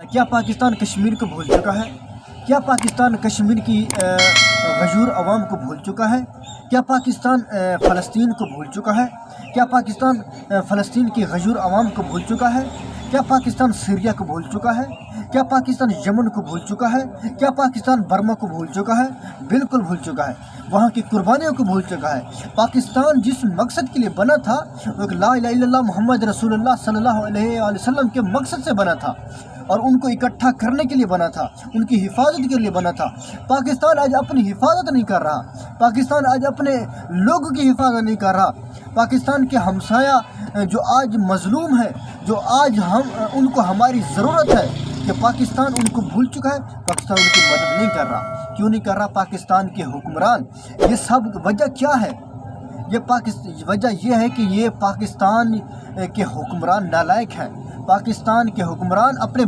क्या पाकिस्तान कश्मीर को भूल चुका है? क्या पाकिस्तान कश्मीर की गजूर अवाम को भूल चुका है? क्या पाकिस्तान फ़लस्तीन को भूल चुका है? क्या पाकिस्तान फ़लस्तीन की गजूर अवाम को भूल चुका है? क्या पाकिस्तान सीरिया को भूल चुका है? क्या पाकिस्तान यमन को भूल चुका है? क्या पाकिस्तान बर्मा को भूल चुका है? बिल्कुल भूल चुका है। वहाँ की कुर्बानियों को भूल चुका है। पाकिस्तान जिस मकसद के लिए बना था, एक ला इलाहा इल्लल्लाह मुहम्मद रसूलुल्लाह सल्लल्लाहु अलैहि वसल्लम के मकसद से बना था और उनको इकट्ठा करने के लिए बना था, उनकी हिफाजत के लिए बना था। पाकिस्तान आज अपनी हिफाजत नहीं कर रहा। पाकिस्तान आज अपने लोगों की हिफाजत नहीं कर रहा। पाकिस्तान के हमसाया जो आज मजलूम है, जो आज उनको हमारी ज़रूरत है, कि पाकिस्तान उनको भूल चुका है। पाकिस्तान उनकी मदद नहीं कर रहा। क्यों नहीं कर रहा? पाकिस्तान के हुक्मरान, ये सब वजह क्या है? वजह यह है कि ये पाकिस्तान के हुक्मरान नालायक हैं। पाकिस्तान के हुक्मरान अपने